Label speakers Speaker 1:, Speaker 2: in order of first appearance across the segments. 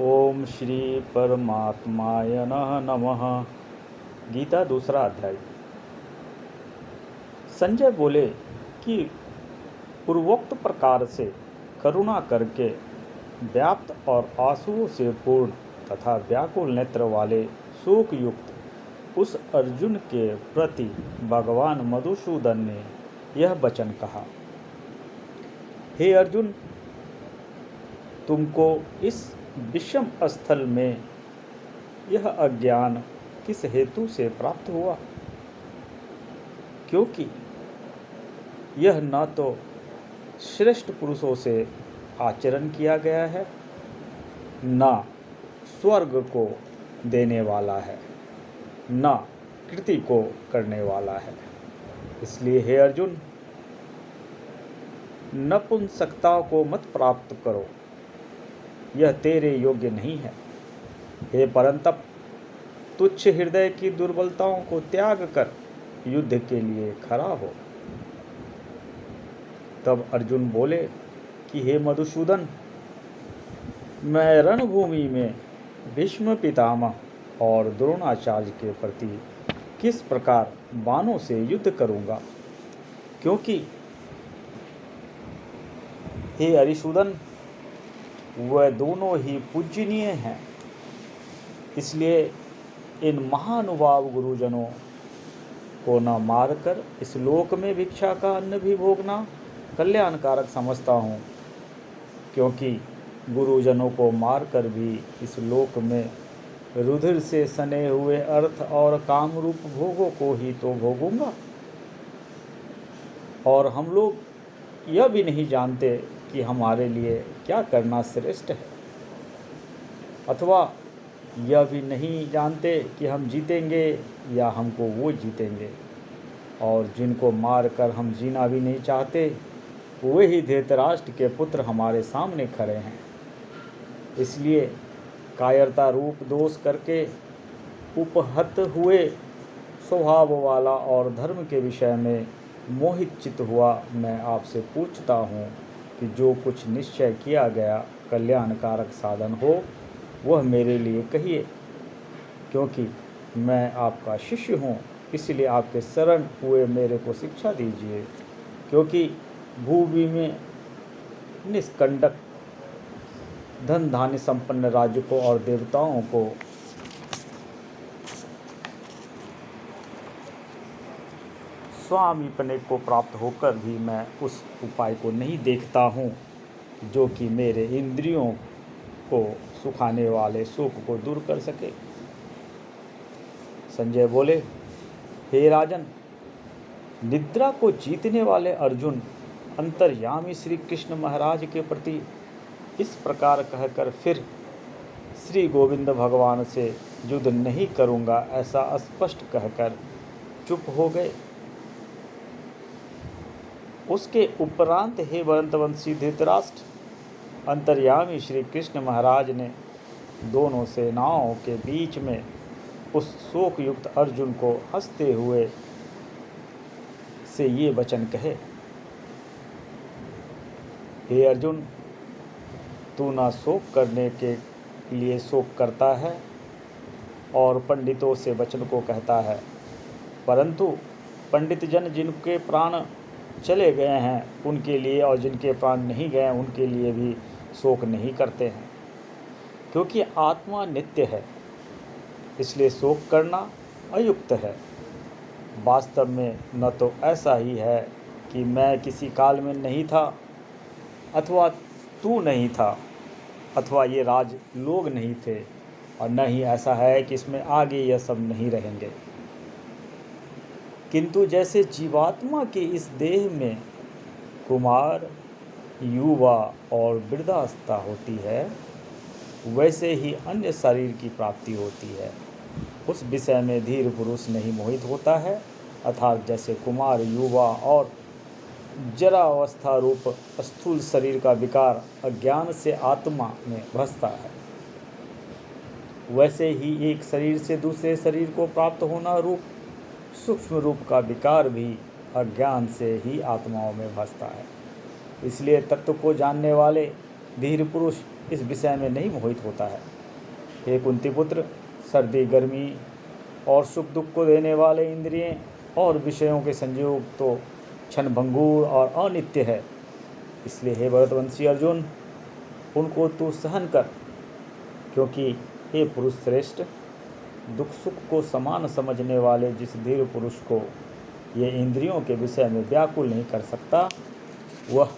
Speaker 1: ओम श्री परमात्माय नमः। गीता दूसरा अध्याय। संजय बोले कि पूर्वोक्त प्रकार से करुणा करके व्याप्त और आंसुओं से पूर्ण तथा व्याकुल नेत्र वाले शोक युक्त उस अर्जुन के प्रति भगवान मधुसूदन ने यह वचन कहा। हे अर्जुन, तुमको इस विषम स्थल में यह अज्ञान किस हेतु से प्राप्त हुआ? क्योंकि यह न तो श्रेष्ठ पुरुषों से आचरण किया गया है, न स्वर्ग को देने वाला है, न कृति को करने वाला है। इसलिए हे अर्जुन, नपुंसकता को मत प्राप्त करो, यह तेरे योग्य नहीं है। हे परंतप, तुच्छ हृदय की दुर्बलताओं को त्याग कर युद्ध के लिए खड़ा हो। तब अर्जुन बोले कि हे मधुसूदन, मैं रणभूमि में भीष्म पितामह और द्रोणाचार्य के प्रति किस प्रकार बाणों से युद्ध करूंगा? क्योंकि हे अरिसूदन, वह दोनों ही पूजनीय हैं। इसलिए इन महानुभाव गुरुजनों को न मारकर इस लोक में भिक्षा का अन्न भी भोगना कल्याणकारक समझता हूँ, क्योंकि गुरुजनों को मारकर भी इस लोक में रुधिर से सने हुए अर्थ और कामरूप भोगों को ही तो भोगूंगा। और हम लोग यह भी नहीं जानते कि हमारे लिए क्या करना श्रेष्ठ है, अथवा यह भी नहीं जानते कि हम जीतेंगे या हमको वो जीतेंगे। और जिनको मारकर हम जीना भी नहीं चाहते, वे ही धृतराष्ट्र के पुत्र हमारे सामने खड़े हैं। इसलिए कायरता रूप दोष करके उपहत हुए स्वभाव वाला और धर्म के विषय में मोहित चित्त हुआ मैं आपसे पूछता हूँ कि जो कुछ निश्चय किया गया कल्याणकारक साधन हो, वह मेरे लिए कहिए। क्योंकि मैं आपका शिष्य हूँ, इसलिए आपके शरण हुए मेरे को शिक्षा दीजिए। क्योंकि भूमि में निष्कंटक धन धान्य संपन्न राज्य को और देवताओं को स्वामीपने को प्राप्त होकर भी मैं उस उपाय को नहीं देखता हूँ जो कि मेरे इंद्रियों को सुखाने वाले शोक को दूर कर सके। संजय बोले, हे राजन, निद्रा को जीतने वाले अर्जुन अंतर्यामी श्री कृष्ण महाराज के प्रति इस प्रकार कहकर फिर श्री गोविंद भगवान से युद्ध नहीं करूँगा ऐसा स्पष्ट कहकर चुप हो गए। उसके उपरांत हे वरंतवंशी धृतराष्ट्र, अंतर्यामी श्री कृष्ण महाराज ने दोनों सेनाओं के बीच में उस शोक युक्त अर्जुन को हंसते हुए से ये वचन कहे। हे अर्जुन, तू ना शोक करने के लिए शोक करता है और पंडितों से वचन को कहता है, परंतु पंडित जन जिनके प्राण चले गए हैं उनके लिए और जिनके प्राण नहीं गए उनके लिए भी शोक नहीं करते हैं। क्योंकि आत्मा नित्य है, इसलिए शोक करना अयुक्त है। वास्तव में न तो ऐसा ही है कि मैं किसी काल में नहीं था, अथवा तू नहीं था, अथवा ये राज लोग नहीं थे, और न ही ऐसा है कि इसमें आगे यह सब नहीं रहेंगे। किंतु जैसे जीवात्मा के इस देह में कुमार, युवा और वृद्धावस्था होती है, वैसे ही अन्य शरीर की प्राप्ति होती है। उस विषय में धीर पुरुष नहीं मोहित होता है, अर्थात जैसे कुमार, युवा और जरा अवस्था रूप स्थूल शरीर का विकार अज्ञान से आत्मा में भसता है, वैसे ही एक शरीर से दूसरे शरीर को प्राप्त होना रूप सूक्ष्म रूप का विकार भी अज्ञान से ही आत्माओं में भसता है। इसलिए तत्व को जानने वाले धीर पुरुष इस विषय में नहीं मोहित होता है। हे कुंती पुत्र, सर्दी गर्मी और सुख दुख को देने वाले इंद्रियों और विषयों के संयोग तो क्षणभंगुर और अनित्य है। इसलिए हे भरतवंशी अर्जुन, उनको तू सहन कर, क्योंकि हे पुरुष श्रेष्ठ, दुख सुख को समान समझने वाले जिस धीर पुरुष को ये इंद्रियों के विषय में व्याकुल नहीं कर सकता, वह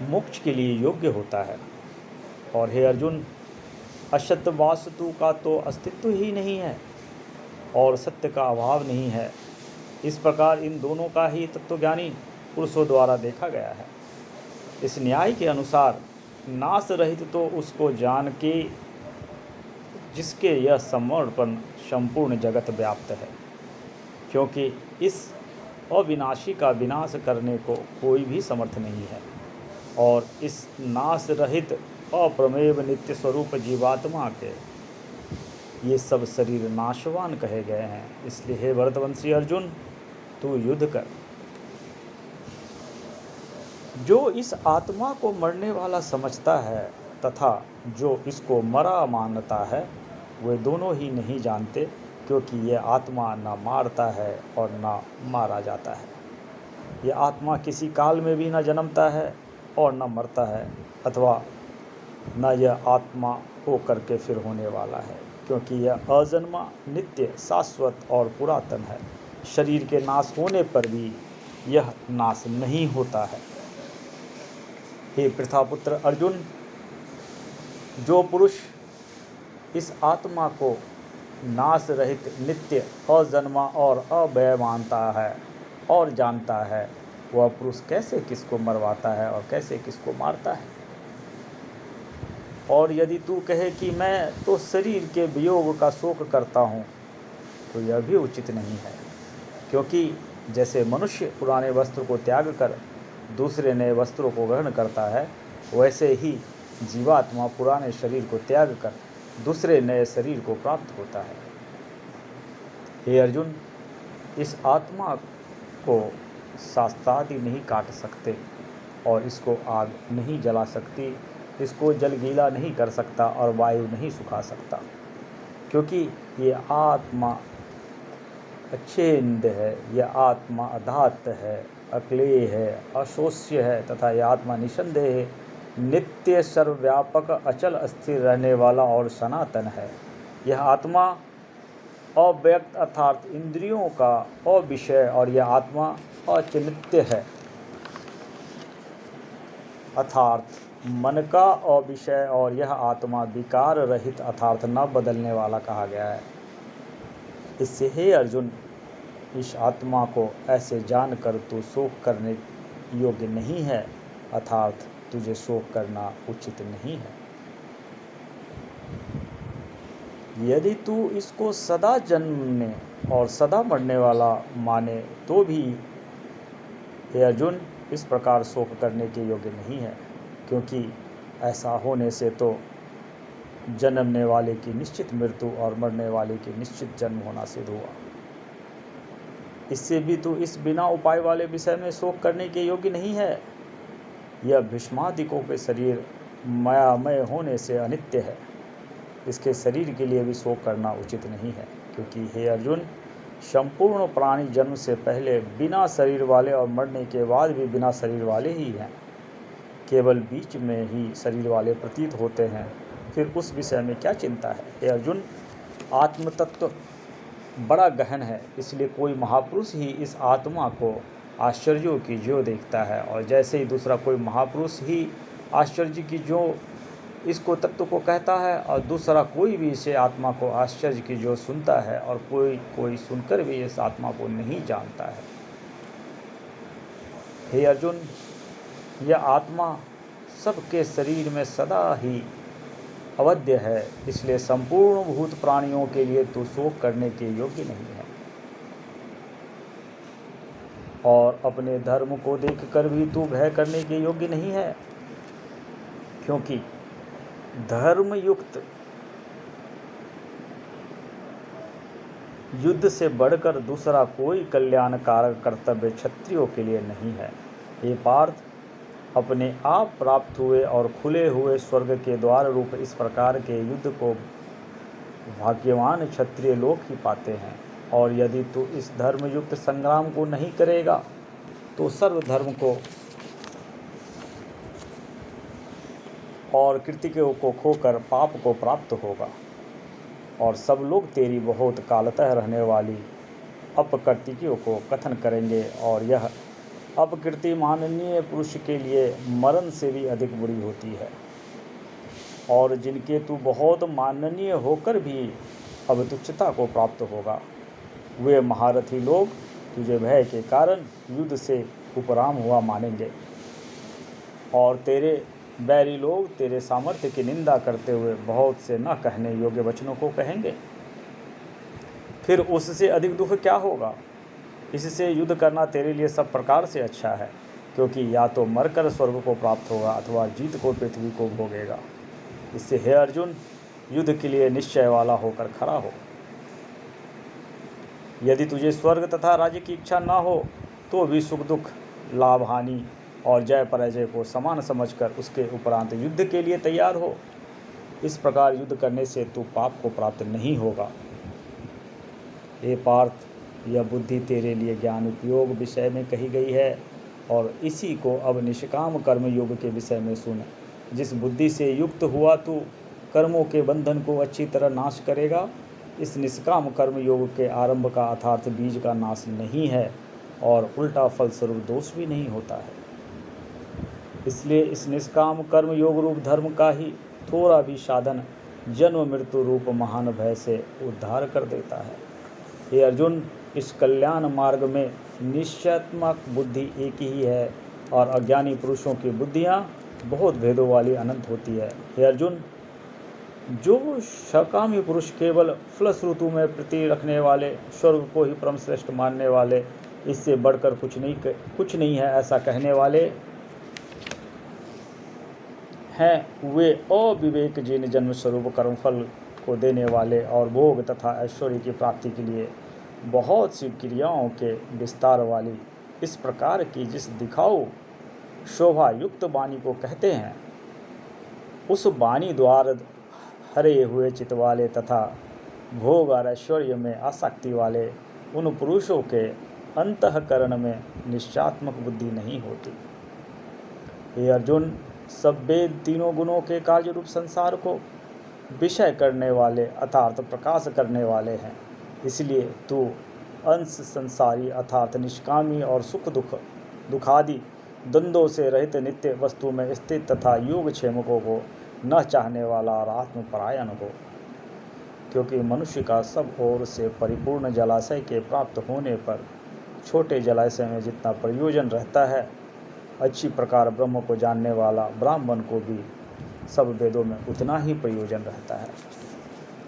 Speaker 1: मोक्ष के लिए योग्य होता है। और हे अर्जुन, असत वास्तु का तो अस्तित्व ही नहीं है और सत्य का अभाव नहीं है। इस प्रकार इन दोनों का ही तत्वज्ञानी पुरुषों द्वारा देखा गया है। इस न्याय के अनुसार नाश रहित तो उसको जान के जिसके यह समर्पण संपूर्ण जगत व्याप्त है, क्योंकि इस अविनाशी का विनाश करने को कोई भी समर्थ नहीं है। और इस नाश रहित अप्रमेय नित्य स्वरूप जीवात्मा के ये सब शरीर नाशवान कहे गए हैं। इसलिए हे भरतवंशी अर्जुन, तू युद्ध कर। जो इस आत्मा को मरने वाला समझता है तथा जो इसको मरा मानता है, वे दोनों ही नहीं जानते, क्योंकि यह आत्मा न मारता है और न मारा जाता है। यह आत्मा किसी काल में भी न जन्मता है और न मरता है, अथवा न यह आत्मा हो करके फिर होने वाला है, क्योंकि यह अजन्मा, नित्य, शाश्वत और पुरातन है। शरीर के नाश होने पर भी यह नाश नहीं होता है। हे पृथापुत्र अर्जुन, जो पुरुष इस आत्मा को नाश रहित, नित्य, अजन्मा और अभय मानता है और जानता है, वह पुरुष कैसे किसको मरवाता है और कैसे किसको मारता है। और यदि तू कहे कि मैं तो शरीर के वियोग का शोक करता हूँ, तो यह भी उचित नहीं है, क्योंकि जैसे मनुष्य पुराने वस्त्र को त्याग कर दूसरे नए वस्त्रों को ग्रहण करता है, वैसे ही जीवात्मा पुराने शरीर को त्याग कर दूसरे नए शरीर को प्राप्त होता है। हे अर्जुन, इस आत्मा को शास्त्रादि नहीं काट सकते और इसको आग नहीं जला सकती, इसको जल गीला नहीं कर सकता और वायु नहीं सुखा सकता, क्योंकि ये आत्मा अच्छेंद है, यह आत्मा अधात है, अक्लेय है, अशोष्य है तथा यह आत्मा निसंदेह नित्य, सर्वव्यापक, अचल, अस्थिर रहने वाला और सनातन है। यह आत्मा अव्यक्त अर्थात इंद्रियों का अविषय और यह आत्मा अचिन्त्य है, अर्थात मन का अविषय, और यह आत्मा विकार रहित अर्थात न बदलने वाला कहा गया है। इससे हे अर्जुन, इस आत्मा को ऐसे जानकर तू शोक करने योग्य नहीं है, अर्थात तुझे शोक करना उचित नहीं है। यदि तू इसको सदा जन्मने और सदा मरने वाला माने तो भी हे अर्जुन, इस प्रकार शोक करने के योग्य नहीं है, क्योंकि ऐसा होने से तो जन्मने वाले की निश्चित मृत्यु और मरने वाले की निश्चित जन्म होना सिद्ध हुआ। इससे भी तू इस बिना उपाय वाले विषय में शोक करने के योग्य नहीं है। यह भीष्मादिकों के शरीर मायामय होने से अनित्य है, इसके शरीर के लिए भी शोक करना उचित नहीं है, क्योंकि हे अर्जुन, संपूर्ण प्राणी जन्म से पहले बिना शरीर वाले और मरने के बाद भी बिना शरीर वाले ही हैं। केवल बीच में ही शरीर वाले प्रतीत होते हैं, फिर उस विषय में क्या चिंता है। हे अर्जुन, आत्म तत्व बड़ा गहन है, इसलिए कोई महापुरुष ही इस आत्मा को आश्चर्यों की ज्यों देखता है, और जैसे ही दूसरा कोई महापुरुष ही आश्चर्य की ज्यों इसको तत्व को कहता है, और दूसरा कोई भी इसे आत्मा को आश्चर्य की ज्यों सुनता है, और कोई सुनकर भी इस आत्मा को नहीं जानता है। हे अर्जुन, यह आत्मा सबके शरीर में सदा ही अवध्य है, इसलिए संपूर्ण भूत प्राणियों के लिए तू शोक करने के योग्य नहीं है, और अपने धर्म को देखकर भी तू भय करने के योग्य नहीं है, क्योंकि धर्मयुक्त युद्ध से बढ़कर दूसरा कोई कल्याणकारक कर्तव्य क्षत्रियों के लिए नहीं है। हे पार्थ, अपने आप प्राप्त हुए और खुले हुए स्वर्ग के द्वार रूप इस प्रकार के युद्ध को भाग्यवान क्षत्रिय लोग ही पाते हैं। और यदि तू इस धर्मयुक्त संग्राम को नहीं करेगा तो सर्वधर्म को और कृतिकों को खोकर पाप को प्राप्त होगा, और सब लोग तेरी बहुत कालतः रहने वाली अपकृतियों को कथन करेंगे, और यह अपकृति माननीय पुरुष के लिए मरण से भी अधिक बुरी होती है। और जिनके तू बहुत माननीय होकर भी अब तुच्छता को प्राप्त होगा, वे महारथी लोग तुझे भय के कारण युद्ध से उपराम हुआ मानेंगे, और तेरे बैरी लोग तेरे सामर्थ्य की निंदा करते हुए बहुत से न कहने योग्य वचनों को कहेंगे। फिर उससे अधिक दुख क्या होगा? इससे युद्ध करना तेरे लिए सब प्रकार से अच्छा है, क्योंकि या तो मरकर स्वर्ग को प्राप्त होगा अथवा जीत को पृथ्वी को भोगेगा। इससे हे अर्जुन, युद्ध के लिए निश्चय वाला होकर खड़ा हो। यदि तुझे स्वर्ग तथा राज्य की इच्छा न हो तो भी सुख दुख, लाभ हानि और जय पराजय को समान समझकर उसके उपरांत युद्ध के लिए तैयार हो। इस प्रकार युद्ध करने से तू पाप को प्राप्त नहीं होगा। हे पार्थ, यह बुद्धि तेरे लिए ज्ञान उपयोग विषय में कही गई है, और इसी को अब निष्काम कर्म योग के विषय में सुन। जिस बुद्धि से युक्त हुआ तू कर्मों के बंधन को अच्छी तरह नाश करेगा, इस निष्काम कर्म योग के आरंभ का अर्थात बीज का नाश नहीं है, और उल्टा फलस्वरूप दोष भी नहीं होता है। इसलिए इस निष्काम कर्म योग रूप धर्म का ही थोड़ा भी साधन जन्म मृत्यु रूप महान भय से उद्धार कर देता है। हे अर्जुन, इस कल्याण मार्ग में निश्चयात्मक बुद्धि एक ही है, और अज्ञानी पुरुषों की बुद्धियाँ बहुत भेदों वाली अनंत होती है। हे अर्जुन, जो सकामी पुरुष केवल फलश्रुतु में प्रीति रखने वाले, स्वर्ग को ही परम श्रेष्ठ मानने वाले, इससे बढ़कर कुछ नहीं है ऐसा कहने वाले हैं, वे अविवेक जिन जन्म स्वरूप कर्मफल को देने वाले और भोग तथा ऐश्वर्य की प्राप्ति के लिए बहुत सी क्रियाओं के विस्तार वाली इस प्रकार की जिस दिखाओ शोभा युक्त वाणी को कहते हैं, उस वाणी द्वारा हरे हुए चित्त वाले तथा भोग और ऐश्वर्य में आसक्ति वाले उन पुरुषों के अंतःकरण में निश्चयात्मक बुद्धि नहीं होती। हे अर्जुन, सब वेद तीनों गुणों के कार्य रूप संसार को विषय करने वाले अर्थात प्रकाश करने वाले हैं। इसलिए तू अंश संसारी अर्थात निष्कामी और सुख दुखादि द्वंद्वों से रहित नित्य वस्तु में स्थित तथा योगक्षेमकों को न चाहने वाला और आत्मपरायण हो, क्योंकि मनुष्य का सब ओर से परिपूर्ण जलाशय के प्राप्त होने पर छोटे जलाशय में जितना प्रयोजन रहता है, अच्छी प्रकार ब्रह्म को जानने वाला ब्राह्मण को भी सब वेदों में उतना ही प्रयोजन रहता है।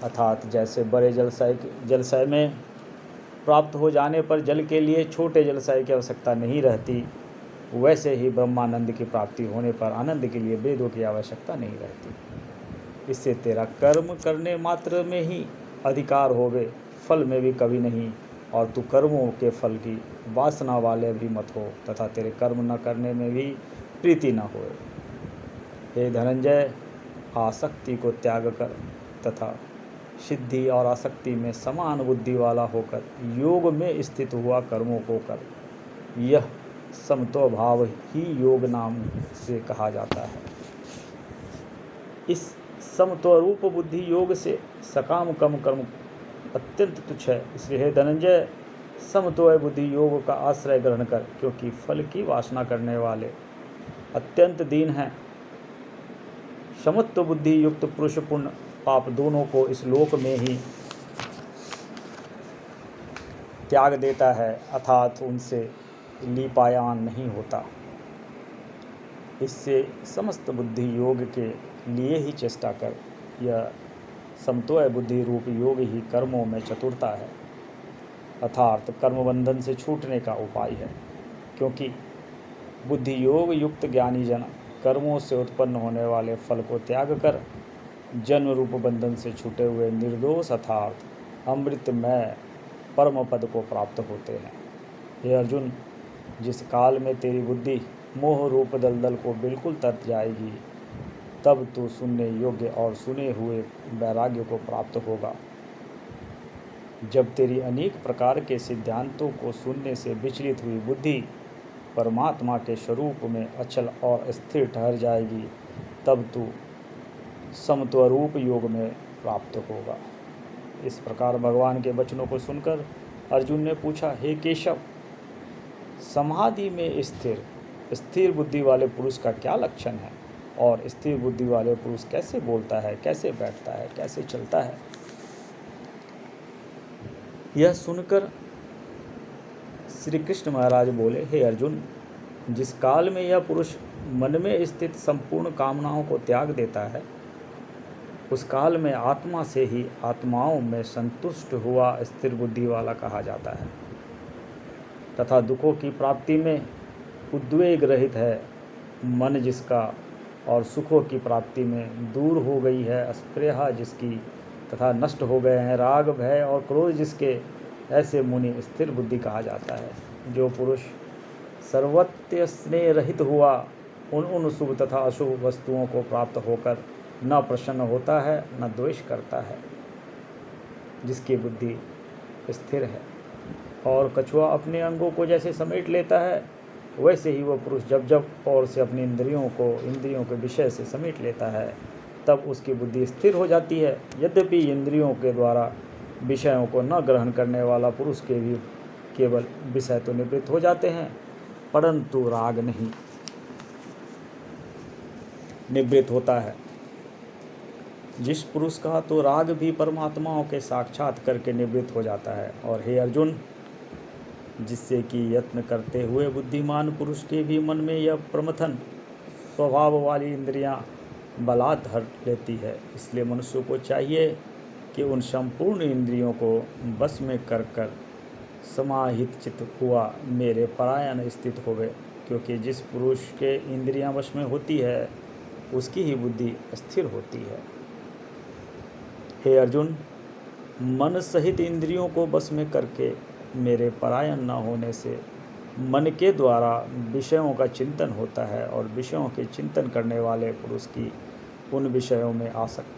Speaker 1: अर्थात जैसे बड़े जलाशय में प्राप्त हो जाने पर जल के लिए छोटे जलाशय की आवश्यकता नहीं रहती, वैसे ही ब्रह्मानंद की प्राप्ति होने पर आनंद के लिए वेदों की आवश्यकता नहीं रहती। इससे तेरा कर्म करने मात्र में ही अधिकार होवे, फल में भी कभी नहीं, और तू कर्मों के फल की वासना वाले भी मत हो तथा तेरे कर्म न करने में भी प्रीति न होए। हे धनंजय, आसक्ति को त्याग कर तथा सिद्धि और आसक्ति में समान बुद्धि वाला होकर योग में स्थित हुआ कर्मों को कर। यह समत्व भाव ही योग नाम से कहा जाता है। इस समत्व रूप बुद्धि योग से सकाम कम कर्म अत्यंत तुच्छ है। इसलिए हे धनंजय, समत्व बुद्धि योग का आश्रय ग्रहण कर, क्योंकि फल की वासना करने वाले अत्यंत दीन हैं। समत्व बुद्धि युक्त पुरुष पुण्य पाप दोनों को इस लोक में ही त्याग देता है, अर्थात उनसे लीपायान नहीं होता। इससे समस्त बुद्धि योग के लिए ही चेष्टा कर। यह समत्व बुद्धि रूप योग ही कर्मों में चतुरता है, अर्थात कर्म बंधन से छूटने का उपाय है, क्योंकि बुद्धि योग युक्त ज्ञानी जन कर्मों से उत्पन्न होने वाले फल को त्याग कर जन्म रूप बंधन से छूटे हुए निर्दोष अर्थात अमृतमय परम पद को प्राप्त होते हैं। हे अर्जुन, जिस काल में तेरी बुद्धि मोह रूप दलदल को बिल्कुल तर जाएगी। तब तू सुनने योग्य और सुने हुए वैराग्य को प्राप्त होगा। जब तेरी अनेक प्रकार के सिद्धांतों को सुनने से विचलित हुई बुद्धि परमात्मा के स्वरूप में अचल और स्थिर ठहर जाएगी, तब तू समत्वरूप योग में प्राप्त होगा। इस प्रकार भगवान के वचनों को सुनकर अर्जुन ने पूछा, हे केशव, समाधि में स्थिर बुद्धि वाले पुरुष का क्या लक्षण है, और स्थिर बुद्धि वाले पुरुष कैसे बोलता है, कैसे बैठता है, कैसे चलता है? यह सुनकर श्री कृष्ण महाराज बोले, हे अर्जुन, जिस काल में यह पुरुष मन में स्थित संपूर्ण कामनाओं को त्याग देता है, उस काल में आत्मा से ही आत्माओं में संतुष्ट हुआ स्थिर बुद्धि वाला कहा जाता है, तथा दुखों की प्राप्ति में उद्वेग रहित है मन जिसका, और सुखों की प्राप्ति में दूर हो गई है स्पृहा जिसकी, तथा नष्ट हो गए हैं राग भय और क्रोध जिसके, ऐसे मुनि स्थिर बुद्धि कहा जाता है। जो पुरुष सर्वत्र स्नेह रहित हुआ उन शुभ तथा अशुभ वस्तुओं को प्राप्त होकर न प्रसन्न होता है न द्वेष करता है, जिसकी बुद्धि स्थिर है, और कछुआ अपने अंगों को जैसे समेट लेता है, वैसे ही वह पुरुष जब जब और से अपनी इंद्रियों के विषय से समेट लेता है, तब उसकी बुद्धि स्थिर हो जाती है। यद्यपि इंद्रियों के द्वारा विषयों को न ग्रहण करने वाला पुरुष के भी केवल विषय तो निवृत्त हो जाते हैं, परंतु राग नहीं निवृत्त होता है। जिस पुरुष का तो राग भी परमात्माओं के साक्षात करके निवृत्त हो जाता है। और हे अर्जुन, जिससे कि यत्न करते हुए बुद्धिमान पुरुष के भी मन में यह प्रमथन स्वभाव वाली इंद्रियां बलात् हर लेती है। इसलिए मनुष्य को चाहिए कि उन संपूर्ण इंद्रियों को बस में कर कर समाहित चित्त हुआ मेरे परायण स्थित होवे, क्योंकि जिस पुरुष के इंद्रियां वश में होती है उसकी ही बुद्धि स्थिर होती है। हे अर्जुन, मन सहित इंद्रियों को बस में करके मेरे परायण न होने से मन के द्वारा विषयों का चिंतन होता है, और विषयों के चिंतन करने वाले पुरुष की उन विषयों में आसक्ति